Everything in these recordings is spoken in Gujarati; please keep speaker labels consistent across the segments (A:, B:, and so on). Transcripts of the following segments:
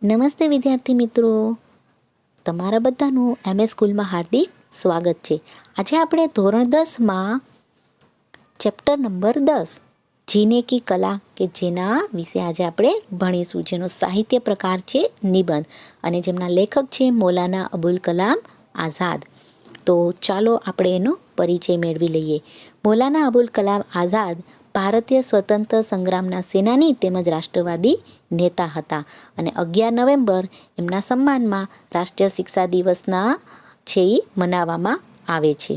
A: નમસ્તે વિદ્યાર્થી મિત્રો, તમારા બધાનું MS સ્કૂલમાં હાર્દિક સ્વાગત છે. આજે આપણે ધોરણ 10માં ચેપ્ટર નંબર 10 જીને કી કલા કે જેના વિશે આજે આપણે ભણીશું, જેનો સાહિત્ય પ્રકાર છે નિબંધ અને જેમના લેખક છે મૌલાના અબુલ કલામ આઝાદ. તો ચાલો આપણે એનો પરિચય મેળવી લઈએ. મૌલાના અબુલ કલામ આઝાદ ભારતીય સ્વતંત્ર સંગ્રામના સેનાની તેમજ રાષ્ટ્રવાદી નેતા હતા અને 11 નવેમ્બર એમના સન્માનમાં રાષ્ટ્રીય શિક્ષા દિવસના છે એ મનાવવામાં આવે છે.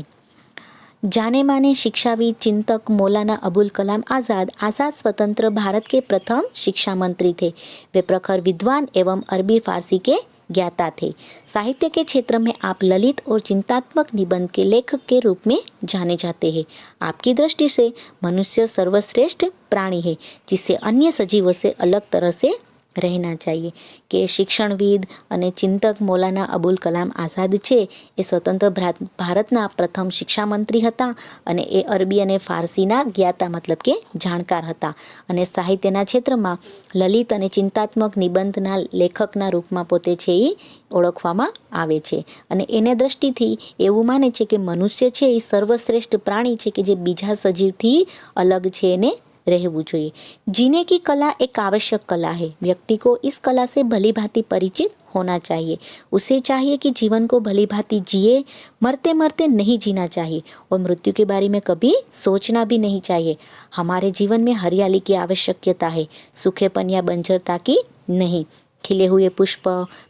A: जाने माने शिक्षाविद चिंतक मौलाना अबुल कलाम आज़ाद स्वतंत्र भारत के प्रथम शिक्षा मंत्री थे. वे प्रखर विद्वान एवं अरबी फारसी के ज्ञाता थे. साहित्य के क्षेत्र में आप ललित और चिंतात्मक निबंध के लेखक के रूप में जाने जाते हैं. आपकी दृष्टि से मनुष्य सर्वश्रेष्ठ प्राणी है जिससे अन्य सजीवों से अलग तरह से રહેના ચાહીએ. કે શિક્ષણવિદ અને ચિંતક મૌલાના અબુલ કલામ આઝાદ છે એ સ્વતંત્ર ભારતના પ્રથમ શિક્ષા મંત્રી હતા અને એ અરબી અને ફારસીના જ્ઞાતા મતલબ કે જાણકાર હતા અને સાહિત્યના ક્ષેત્રમાં લલિત અને ચિંતાત્મક નિબંધના લેખકના રૂપમાં પોતે છે એ ઓળખવામાં આવે છે અને એને દ્રષ્ટિથી એવું માને છે કે મનુષ્ય છે એ સર્વશ્રેષ્ઠ પ્રાણી છે કે જે બીજા સજીવથી અલગ છે એને रहना चाहिए. जीने की कला एक आवश्यक कला है. व्यक्ति को इस कला से भली भांति परिचित होना चाहिए. उसे चाहिए कि जीवन को भली भांति जिए, मरते मरते नहीं जीना चाहिए और मृत्यु के बारे में कभी सोचना भी नहीं चाहिए. हमारे जीवन में हरियाली की आवश्यकता है, सूखेपन या बंजरता की नहीं. खिले हुए पुष्प,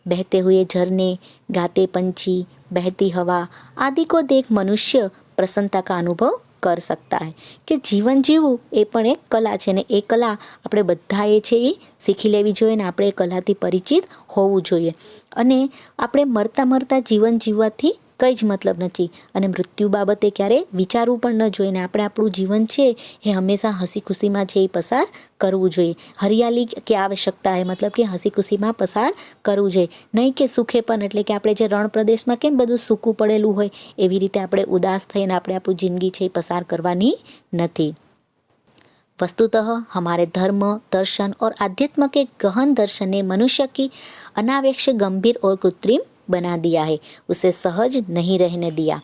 A: बहते हुए झरने, गाते पंछी, बहती हवा आदि को देख मनुष्य प्रसन्नता का अनुभव કરી શકતા હે. કે જીવન જીવવું એ પણ એક કલા છે ને એ કલા આપણે બધાએ છે એ શીખી લેવી જોઈએ ને આપણે એ કલાથી પરિચિત હોવું જોઈએ. અને આપણે મરતા મરતા જીવન જીવવાથી કંઈ જ મતલબ નથી અને મૃત્યુ બાબતે ક્યારેય વિચારવું પણ ન જોઈએ ને આપણે આપણું જીવન છે એ હંમેશા હસી ખુશીમાં છે એ પસાર કરવું જોઈએ. હરિયાળી કે આવશ્યકતા હે મતલબ કે હસી ખુશીમાં પસાર કરવું જોઈએ, નહીં કે સુખેપન એટલે કે આપણે જે રણ પ્રદેશમાં કેમ બધું સૂકું પડેલું હોય એવી રીતે આપણે ઉદાસ થઈને આપણે આપણું જિંદગી છે એ પસાર કરવાની નથી. वस्तुतः हमारे धर्म, दर्शन और आध्यात्म के गहन दर्शन ने मनुष्य की अनावेक्ष गंभीर और कृत्रिम बना दिया है. उसे सहज नहीं रहने दिया.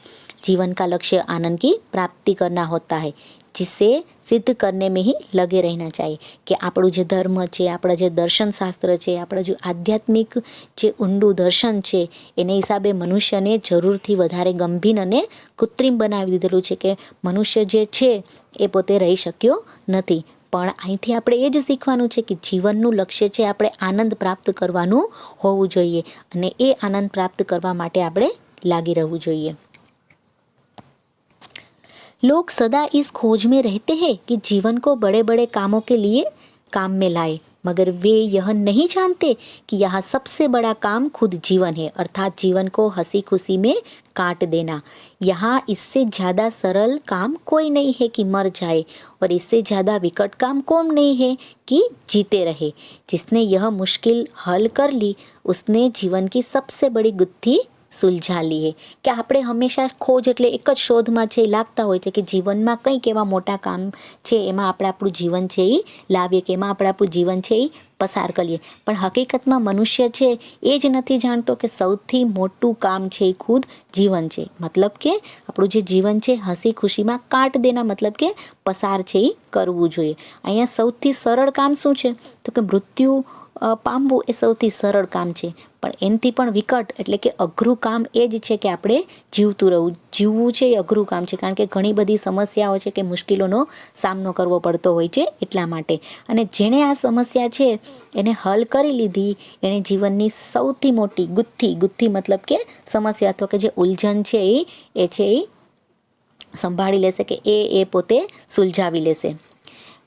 A: जीवन का लक्ष्य आनंद की प्राप्ति करना होता है, जिसे સિદ્ધ કરને में ही लगे रहना चाहिए. કે આપણું જે ધર્મ છે, આપણા જે દર્શન શાસ્ત્ર છે, આપણા જે આધ્યાત્મિક જે ઊંડું દર્શન છે એને હિસાબે મનુષ્યને જરૂરથી વધારે ગંભીર અને કૃત્રિમ બનાવી દીધેલું છે કે મનુષ્ય જે છે એ પોતે રહી શક્યો નથી. પણ અહીંથી આપણે એ જ શીખવાનું છે કે જીવનનું લક્ષ્ય છે આપણે આનંદ પ્રાપ્ત કરવાનું હોવું જોઈએ અને એ આનંદ પ્રાપ્ત કરવા માટે આપણે લાગી રહેવું જોઈએ. लोग सदा इस खोज में रहते हैं कि जीवन को बड़े बड़े कामों के लिए काम में लाए, मगर वे यह नहीं जानते कि यहाँ सबसे बड़ा काम खुद जीवन है, अर्थात जीवन को हंसी खुशी में काट देना. यहाँ इससे ज़्यादा सरल काम कोई नहीं है कि मर जाए और इससे ज़्यादा विकट काम कौन नहीं है कि जीते रहे. जिसने यह मुश्किल हल कर ली उसने जीवन की सबसे बड़ी गुत्थी સુલઝા લઈએ. કે આપણે હંમેશા ખોજ એટલે એક જ શોધમાં છે લાગતા હોય છે કે જીવનમાં કંઈક એવા મોટા કામ છે એમાં આપણે આપણું જીવન છે એ લાવીએ કે એમાં આપણે આપણું જીવન છે એ પસાર કરીએ. પણ હકીકતમાં મનુષ્ય છે એ જ નથી જાણતો કે સૌથી મોટું કામ છે એ ખુદ જીવન છે. મતલબ કે આપણું જે જીવન છે હસી ખુશીમાં કાટ દેના મતલબ કે પસાર છે એ કરવું જોઈએ. અહીંયા સૌથી સરળ કામ શું છે તો કે મૃત્યુ પામવું એ સૌથી સરળ કામ છે, પણ એનાથી પણ વિકટ એટલે કે અઘરું કામ એ જ છે કે આપણે જીવતું રહેવું. જીવવું છે એ અઘરું કામ છે કારણ કે ઘણી બધી સમસ્યાઓ છે કે મુશ્કેલીઓનો સામનો કરવો પડતો હોય છે એટલા માટે. અને જેણે આ સમસ્યા છે એને હલ કરી લીધી એણે જીવનની સૌથી મોટી ગુત્થી મતલબ કે સમસ્યા અથવા કે જે ઉલઝન છે એ છે એ સંભાળી લેશે કે એ પોતે સુલઝાવી લેશે.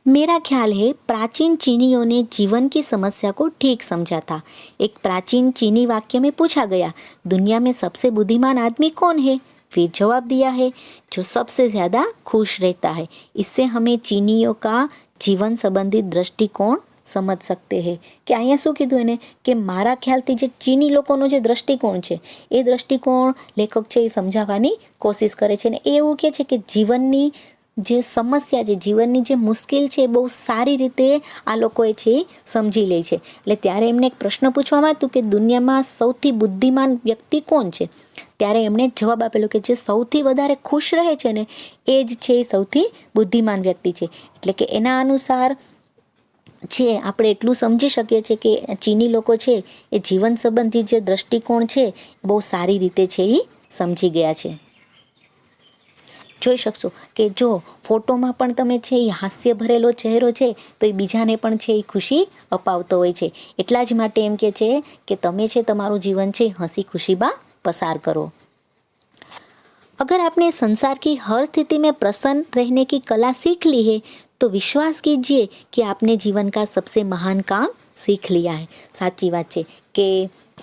A: मेरा ख्याल है प्राचीन चीनियों ने जीवन की समस्या को ठीक समझा था. एक प्राचीन चीनी वाक्य में पूछा गया, दुनिया में सबसे बुद्धिमान आदमी कौन है? फिर जवाब दिया है, जो सबसे ज़्यादा खुश रहता है. इससे हमें चीनियों का जीवन संबंधित दृष्टिकोण સમજ શકતે હે. કે અહીંયા શું કીધું એને કે મારા ખ્યાલથી જે ચીની લોકોનો જે દૃષ્ટિકોણ છે એ દૃષ્ટિકોણ લેખક છે એ સમજાવવાની કોશિશ કરે છે ને એ એવું કહે છે કે જીવનની જે સમસ્યા છે, જીવનની જે મુશ્કેલ છે, બહુ સારી રીતે આ લોકોએ છે સમજી લે છે. એટલે ત્યારે એમને એક પ્રશ્ન પૂછવામાં આવ્યું કે દુનિયામાં સૌથી બુદ્ધિમાન વ્યક્તિ કોણ છે? ત્યારે એમણે જવાબ આપેલો કે જે સૌથી વધારે ખુશ રહે છે ને એ જ છે સૌથી બુદ્ધિમાન વ્યક્તિ છે. એટલે કે એના અનુસાર છે આપણે એટલું સમજી શકીએ છીએ કે ચીની લોકો છે એ જીવન સંબંધી જે દ્રષ્ટિકોણ છે બહુ સારી રીતે છે એ સમજી ગયા છે. જોઈ શકશો કે જો ફોટોમાં પણ તમે છે એ હાસ્ય ભરેલો ચહેરો છે તો એ બીજાને પણ છે એ ખુશી અપાવતો હોય છે. એટલા જ માટે એમ કે છે કે તમે છે તમારું जीवन છે हंसी खुशी में पसार करो. अगर आपने संसार की हर स्थिति में प्रसन्न रहने की कला सीख ली है तो विश्वास कीजिए कि आपने जीवन का सबसे महान काम सीख लिया है. સાચી વાત છે કે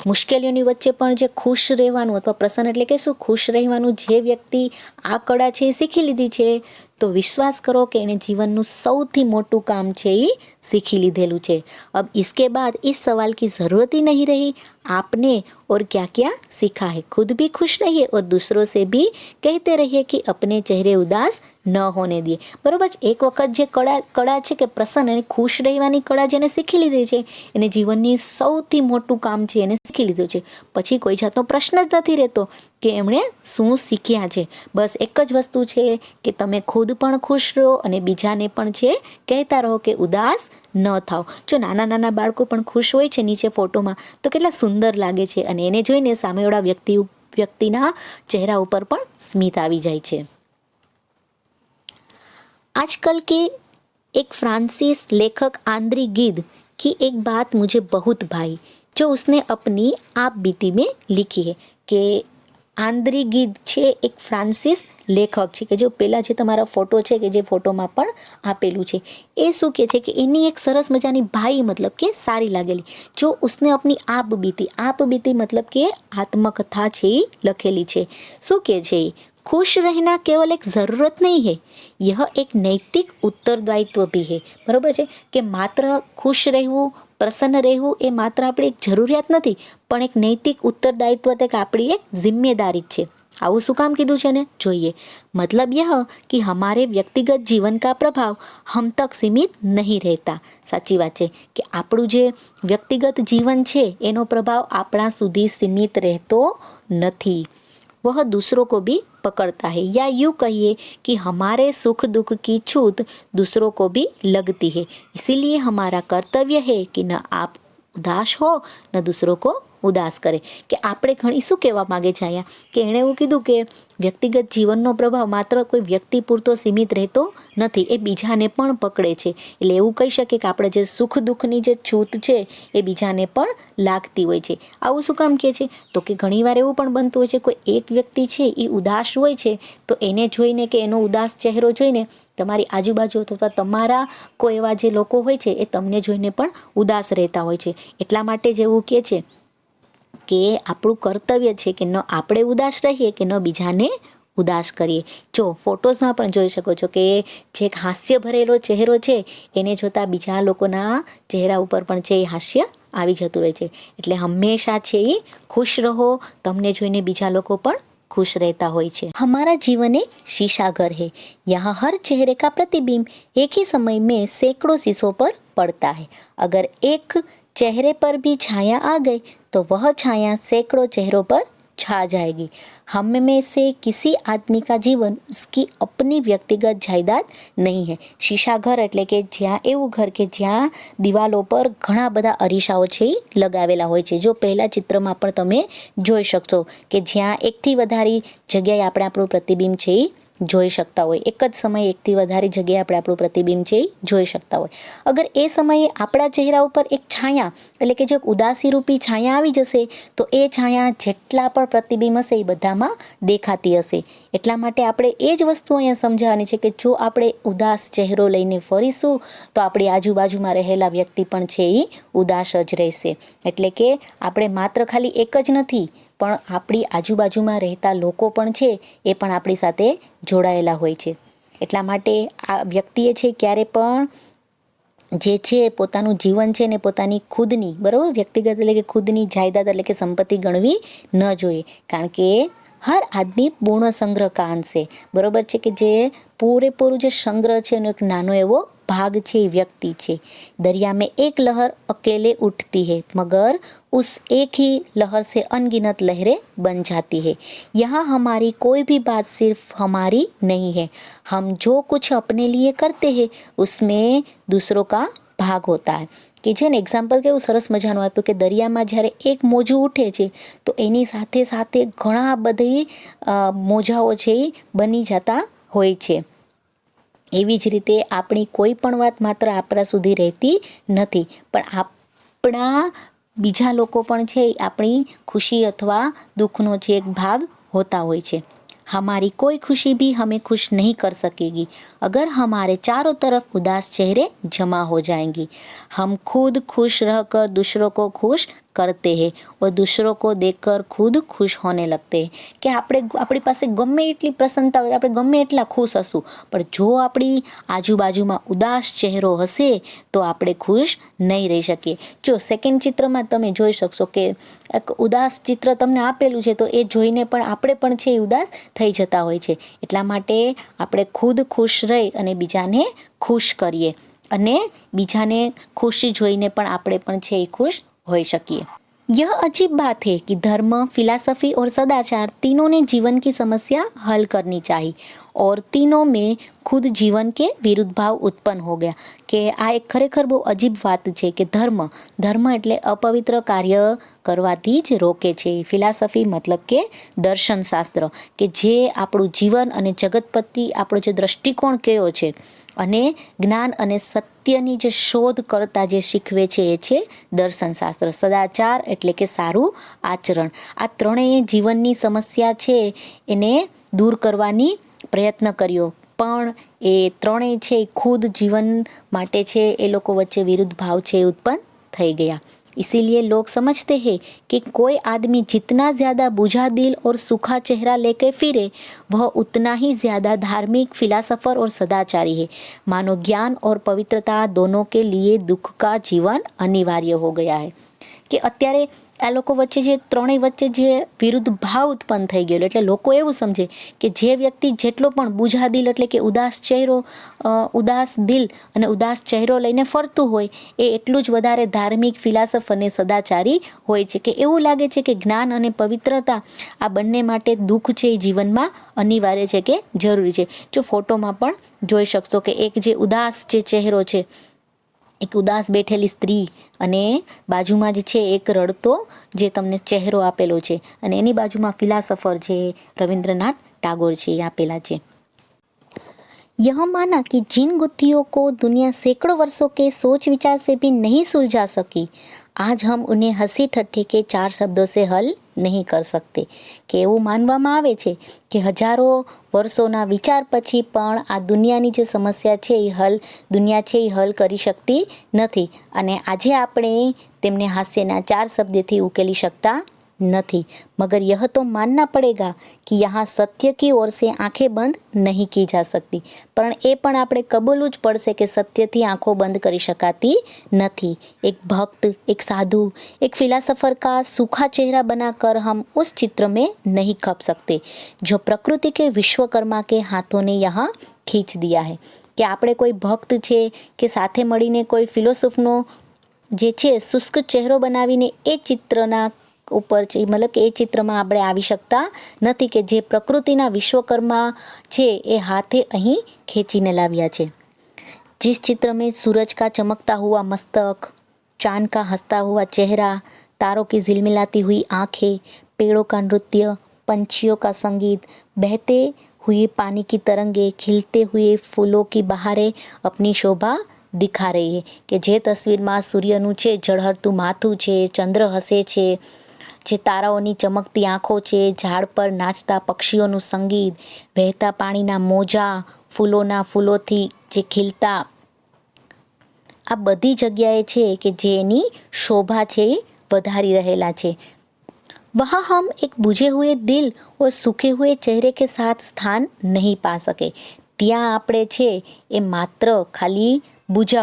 A: મુશ્કેલીઓની વચ્ચે પણ જે ખુશ રહેવાનું અથવા પ્રસન્ન એટલે કે શું ખુશ રહેવાનું જે વ્યક્તિ આ કળા છે એ શીખી લીધી છે તો વિશ્વાસ કરો કે એણે જીવનનું સૌથી મોટું કામ છે એ सीखी લીધેલું છે. अब इसके बाद इस सवाल की ज़रूरत ही नहीं रही आपने और क्या क्या सीखा है. खुद भी खुश रहिए और दूसरों से भी कहते रहिए कि अपने चेहरे उदास ન હોને દે. બરાબર છે. એક વખત જે કળા છે કે પ્રસન્ન અને ખુશ રહેવાની કળા જેને શીખી લીધી છે એને જીવનની સૌથી મોટું કામ છે એને શીખી લીધું છે. પછી કોઈ જાતનો પ્રશ્ન જ નથી રહેતો કે એમણે શું શીખ્યા છે. બસ એક જ વસ્તુ છે કે તમે ખુદ પણ ખુશ રહો અને બીજાને પણ છે કહેતા રહો કે ઉદાસ ન થાવ. જો નાના નાના બાળકો પણ ખુશ હોય છે નીચે ફોટોમાં તો કેટલા સુંદર લાગે છે અને એને જોઈને સામેવાળા વ્યક્તિના ચહેરા ઉપર પણ સ્મિત આવી જાય છે. आजकल के एक फ्रांसीस लेखक आंद्री गिद की एक बात मुझे बहुत भाई जो उसने अपनी आप बीती में लिखी है કે આંદ્રી ગીદ છે એક ફ્રાન્સિસ લેખક છે કે જો પેલા જે તમારા ફોટો છે કે જે ફોટોમાં પણ આપેલું છે એ શું કહે છે કે એની એક સરસ મજાની ભાઈ મતલબ કે સારી લાગેલી જો उसने अपनी आप बीती मतलब કે આત્મકથા છે એ લખેલી છે. શું કહે છે એ खुश रहना केवल एक ज़रूरत नहीं है यह एक नैतिक उत्तरदायित्व भी है. બરાબર છે કે માત્ર ખુશ રહેવું પ્રસન્ન રહેવું એ માત્ર આપણી એક જરૂરિયાત નથી પણ એક નૈતિક ઉત્તરદાયિત્વ તક આપણી એક જિમ્મેદારી છે. આવું શું કામ કીધું છે ને જોઈએ. मतलब यह कि हमारे व्यक्तिगत जीवन का प्रभाव हम तक सीमित नहीं रहता. સાચી વાત છે કે આપણું જે વ્યક્તિગત જીવન છે એનો પ્રભાવ આપણા સુધી સીમિત રહેતો નથી. वह दूसरों को भी पकड़ता है या यूँ कहिए कि हमारे सुख दुख की छूट दूसरों को भी लगती है. इसीलिए हमारा कर्तव्य है कि न आप उदास हो न दूसरों को ઉદાસ કરે. કે આપણે ઘણી શું કહેવા માગે છે અહીંયા કે એણે એવું કીધું કે વ્યક્તિગત જીવનનો પ્રભાવ માત્ર કોઈ વ્યક્તિ પૂરતો સીમિત રહેતો નથી એ બીજાને પણ પકડે છે. એટલે એવું કહી શકીએ કે આપણે જે સુખ દુઃખની જે છૂટ છે એ બીજાને પણ લાગતી હોય છે. આવું શું કામ કહે છે તો કે ઘણીવાર એવું પણ બનતું હોય છે કોઈ એક વ્યક્તિ છે એ ઉદાસ હોય છે તો એને જોઈને કે એનો ઉદાસ ચહેરો જોઈને તમારી આજુબાજુ અથવા તમારા કોઈ એવા જે લોકો હોય છે એ તમને જોઈને પણ ઉદાસ રહેતા હોય છે. એટલા માટે જ એવું કહે છે કે આપણું કર્તવ્ય છે કે ન આપણે ઉદાસ રહીએ કે ન બીજાને ઉદાસ કરીએ. જો ફોટોઝમાં પણ જોઈ શકો છો કે જે હાસ્ય ભરેલો ચહેરો છે એને જોતાં બીજા લોકોના ચહેરા ઉપર પણ છે એ હાસ્ય આવી જતું રહે છે. એટલે હંમેશા છે એ ખુશ રહો તમને જોઈને બીજા લોકો પણ खुश रहता હોય છે. हमारा जीवन एक शीशा घर है यहाँ हर चेहरे का प्रतिबिंब एक ही समय में सैकड़ों शीशों पर पड़ता है. अगर एक चेहरे पर भी छाया आ गई तो वह छाया सैकड़ों चेहरों पर छा जाएगी. हम में से किसी आदमी का जीवन उसकी अपनी व्यक्तिगत जायदाद नहीं है. शीशा ઘર એટલે કે જ્યાં એવું ઘર કે જ્યાં દિવાલો પર ઘણા બધા અરીસાઓ છે લગાવેલા હોય છે. જો પહેલા ચિત્રમાં પણ તમે જોઈ શકશો કે જ્યાં એકથી વધારે જગ્યાએ આપણે આપણું પ્રતિબિંબ છે જોઈ શકતા હોય. એક જ સમયે એકથી વધારે જગ્યાએ આપણે આપણું પ્રતિબિંબ છે જોઈ શકતા હોય. અગર એ સમયે આપણા ચહેરા ઉપર એક છાયા એટલે કે જો ઉદાસી રૂપી છાયા આવી જશે તો એ છાયા જેટલા પણ પ્રતિબિંબ હશે એ બધામાં દેખાતી હશે. એટલા માટે આપણે એ જ વસ્તુ અહીંયા સમજાવવાની છે કે જો આપણે ઉદાસ ચહેરો લઈને ફરીશું તો આપણી આજુબાજુમાં રહેલા વ્યક્તિ પણ છે એ ઉદાસ જ રહેશે. એટલે કે આપણે માત્ર ખાલી એક જ નથી પણ આપણી આજુબાજુમાં રહેતા લોકો પણ છે એ પણ આપણી સાથે જોડાયેલા હોય છે. એટલા માટે આ વ્યક્તિએ છે ક્યારે પણ જે છે પોતાનું જીવન છે ને પોતાની ખુદની બરાબર વ્યક્તિગત એટલે કે ખુદની જાયદાદ એટલે કે સંપત્તિ ગણવી ન જોઈએ. કારણ કે હર આદમી પૂર્ણ સંગ્રહ કા અંશ છે. બરોબર છે કે જે પૂરેપૂરું જે સંગ્રહ છે એનો એક નાનો એવો भाग छे, व्यक्ति छे. दरिया में एक लहर अकेले उठती है मगर उस एक ही लहर से अनगिनत लहरें बन जाती है. यहाँ हमारी कोई भी बात सिर्फ हमारी नहीं है. हम जो कुछ अपने लिए करते हैं उसमें दूसरों का भाग होता है. કે છે ને એક્ઝામ્પલ કેવું સરસ મજાનું આપ્યું કે દરિયામાં જ્યારે એક મોજું ઉઠે છે તો એની સાથે સાથે ઘણા બધી મોજાઓ છે એ બની જતા હોય છે. એવી જ રીતે આપણી કોઈ પણ વાત માત્ર આપણા સુધી રહેતી નથી, પણ આપણા બીજા લોકો પણ છે આપણી ખુશી अथवा दुखનો જે એક ભાગ होता હોય છે. हमारी कोई खुशी भी हमें खुश नहीं कर सकेगी अगर हमारे चारों तरफ उदास चेहरे जमा हो जाएंगी. हम खुद खुश रहकर दूसरों को खुश करते हैं और दूसरों को देखकर खुद खुश होने लगते हैं. કે આપણી પાસે ગમે એટલી પ્રસન્નતા હોય, આપણે ગમે એટલા ખુશ હશું, પણ જો આપણી આજુબાજુમાં ઉદાસ ચહેરો હશે તો આપણે ખુશ નહીં રહી શકીએ. જો સેકન્ડ ચિત્રમાં તમે જોઈ શકશો કે એક ઉદાસ ચિત્ર તમને આપેલું છે તો એ જોઈને પણ આપણે પણ છે એ ઉદાસ થઈ જતા હોય છે. એટલા માટે આપણે ખુદ ખુશ રહી અને બીજાને ખુશ કરીએ અને બીજાને ખુશી જોઈને પણ આપણે પણ છે એ ખુશ हो सकिए. यह अजीब बात है कि धर्म, फिलॉसफी और सदाचार तीनों ने जीवन की समस्या हल करनी चाहिए और तीनों में खुद जीवन के विरुद्ध भाव उत्पन्न हो गया. કે આ એક ખરેખર બહુ અજીબ વાત છે કે ધર્મ એટલે અપવિત્ર કાર્ય કરવાથી જ રોકે છે. ફિલોસોફી મતલબ કે દર્શનશાસ્ત્ર કે જે આપણું જીવન અને જગત પ્રત્યે આપણો જે દ્રષ્ટિકોણ કયો છે અને જ્ઞાન અને સત્યની જે શોધ કરતા જે શીખવે છે એ છે દર્શનશાસ્ત્ર. સદાચાર એટલે કે સારું આચરણ. આ ત્રણેય જીવનની સમસ્યા છે એને દૂર કરવાની પ્રયત્ન કર્યો, પણ એ ત્રણેય છે ખુદ જીવન માટે છે એ લોકો વચ્ચે વિરુદ્ધ ભાવ છે उत्पन्न થઈ ગયા. इसीलिए लोग समझते हैं कि कोई आदमी जितना ज़्यादा बुझा दिल और सूखा चेहरा लेकर फिरे वह उतना ही ज़्यादा धार्मिक, फिलॉसफर और सदाचारी है. मानो ज्ञान और पवित्रता दोनों के लिए दुख का जीवन अनिवार्य हो गया है. કે અત્યારે આ લોકો વચ્ચે જે ત્રણેય વચ્ચે જે વિરુદ્ધ ભાવ ઉત્પન્ન થઈ ગયેલો, એટલે લોકો એવું સમજે કે જે વ્યક્તિ જેટલો પણ બુઝા દિલ એટલે કે ઉદાસ દિલ અને ઉદાસ ચહેરો લઈને ફરતું હોય એ એટલું જ વધારે ધાર્મિક, ફિલાસફ અને સદાચારી હોય છે. કે એવું લાગે છે કે જ્ઞાન અને પવિત્રતા આ બંને માટે દુઃખ છે એ જીવનમાં અનિવાર્ય છે કે જરૂરી છે. જો ફોટોમાં પણ જોઈ શકશો કે એક જે ઉદાસ જે ચહેરો છે, એક ઉદાસ બેઠેલી સ્ત્રી અને બાજુમાં જ છે એક રડતો જે તમને ચહેરો આપેલો છે અને એની બાજુમાં ફિલાસફર જે રવિન્દ્રનાથ ટાગોર છે એ આપેલા છે. यह माना कि जिन गुत्थियों को दुनिया सैकड़ों वर्षों के सोच विचार से भी नहीं सुलझा सकी आज हम उन्हें हंसी ठट्ठे के 4 शब्दों से हल नहीं कर सकते. કે એવું માનવામાં આવે છે કે હજારો વર્ષોના વિચાર પછી પણ આ દુનિયાની જે સમસ્યા છે એ દુનિયા છે એ હલ કરી શકતી નથી અને આજે આપણે તેમને હાસ્યના 4 શબ્દથી ઉકેલી શકતા नहीं. मगर यह तो मानना पड़ेगा कि यहाँ सत्य की ओर से आंखें बंद नहीं की जा सकती. पण ए पण આપણે કબૂલવું જ પડશે કે સત્યથી આંખો બંધ કરી શકાતી નથી. एक भक्त, एक साधु, एक फिलासफर का सूखा चेहरा बनाकर हम उस चित्र में नहीं खप सकते जो प्रकृति के विश्वकर्मा के हाथों ने यहाँ खींच दिया है. કે આપણે કોઈ ભક્ત છે કે સાથે મળીને કોઈ ફિલોસોફનો જે છે શુષ્ક ચહેરો બનાવીને એ ચિત્રના ઉપર છે, मतलब કે એ ચિત્રમાં આપણે આવી શકતા નથી કે જે પ્રકૃતિના વિશ્વકર્મા છે એ હાથે અહીં ખેંચીને લાવ્યા છે. जिस चित्र में सूरज का चमकता हुआ मस्तक, चांद का हंसता हुआ चेहरा, तारों की झिलमिलाती हुई आंखें, पेड़ों का नृत्य, पंछियों का संगीत, बहते हुए पानी की तरंगे, खिलते हुए फूलों की बहारें अपनी शोभा दिखा रही है. કે જે તસવીરમાં સૂર્યનું છે ઝળહળતું માથું છે, ચંદ્ર હસે છે, જે તારાઓની ચમકતી આંખો છે, ઝાડ પર નાચતા પક્ષીઓનું સંગીત, વહેતા પાણીના મોજા, ફૂલોથી જે ખીલતા આ બધી જગ્યાએ છે કે જે એની શોભા છે એ વધારી રહેલા છે. वहाँ हम एक बुझे हुए दिल और सूखे हुए चेहरे के साथ स्थान नहीं पा सके. ત્યાં આપણે છે એ માત્ર ખાલી બુझा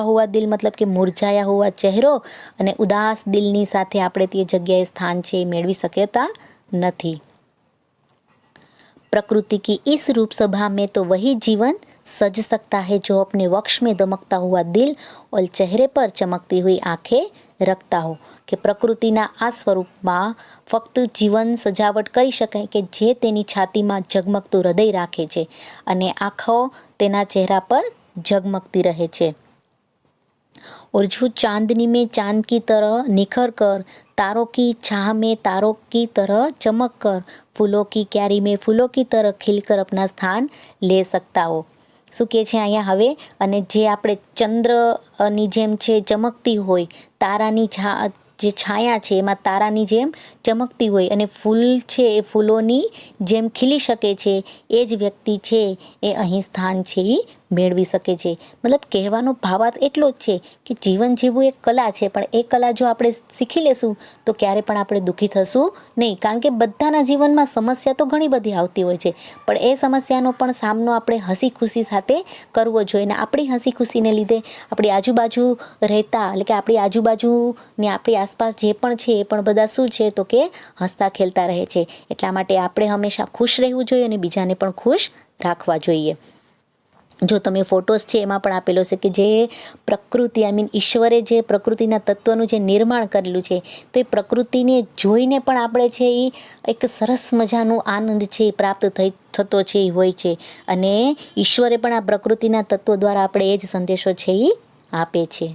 A: हुआ दिल मतलब કે મુરઝાયા हुआ ચહેરો અને ઉદાસ દિલની સાથે આપણે તે જગ્યાએ સ્થાન છે મેળવી શકતા નથી. प्रकृति की इस रूप सभा में तो वही जीवन सज सकता है जो अपने वक्ष में दमकता हुआ दिल और चेहरे पर चमकती हुई आंखें रखता हो. કે પ્રકૃતિના આ સ્વરૂપમાં ફક્ત જીવન સજાવટ કરી શકાય કે જે તેની છાતીમાં ઝગમગતું હૃદય રાખે છે અને આંખો તેના ચહેરા પર ઝગમગતી રહે છે. और जो चांदनी में चांद की तरह निखर कर, तारों की छाह में तारों की तरह चमक कर, फूलों की क्यारी में फूलों की तरह खिलकर अपना स्थान ले सकता हो. શું કહે છે અહીંયા હવે? અને જે આપણે ચંદ્રની જેમ છે ચમકતી હોય, તારાની જે છાયા છે એમાં તારાની જેમ ચમકતી હોય અને ફૂલ છે એ ફૂલોની જેમ ખીલી શકે છે, એ જ વ્યક્તિ છે એ અહીં સ્થાન છે એ મેળવી શકે છે. મતલબ કહેવાનો ભાવાર્થ એટલો જ છે કે જીવન જીવવું એક કલા છે, પણ એ કલા જો આપણે શીખી લેશું તો ક્યારે પણ આપણે દુઃખી થશું નહીં. કારણ કે બધાના જીવનમાં સમસ્યા તો ઘણી બધી આવતી હોય છે, પણ એ સમસ્યાનો પણ સામનો આપણે હસી ખુશી સાથે કરવો જોઈએ. અને આપણી હસી ખુશીને લીધે આપણી આજુબાજુ રહેતા, એટલે કે આપણી આજુબાજુ ને આપણી આસપાસ જે પણ છે એ પણ બધા શું છે તો કે હસતા ખેલતા રહે છે. એટલા માટે આપણે હંમેશા ખુશ રહેવું જોઈએ અને બીજાને પણ ખુશ રાખવા જોઈએ. જો તમે ફોટોસ છે એમાં પણ આપેલો છે કે જે પ્રકૃતિ ઈશ્વરે જે પ્રકૃતિના તત્વનું જે નિર્માણ કરેલું છે, તો એ પ્રકૃતિને જોઈને પણ આપણે છે એ એક સરસ મજાનો આનંદ છે એ પ્રાપ્ત થતો છે એ હોય છે. અને ઈશ્વરે પણ આ પ્રકૃતિના તત્વો દ્વારા આપણે એ જ સંદેશો છે એ આપે છે.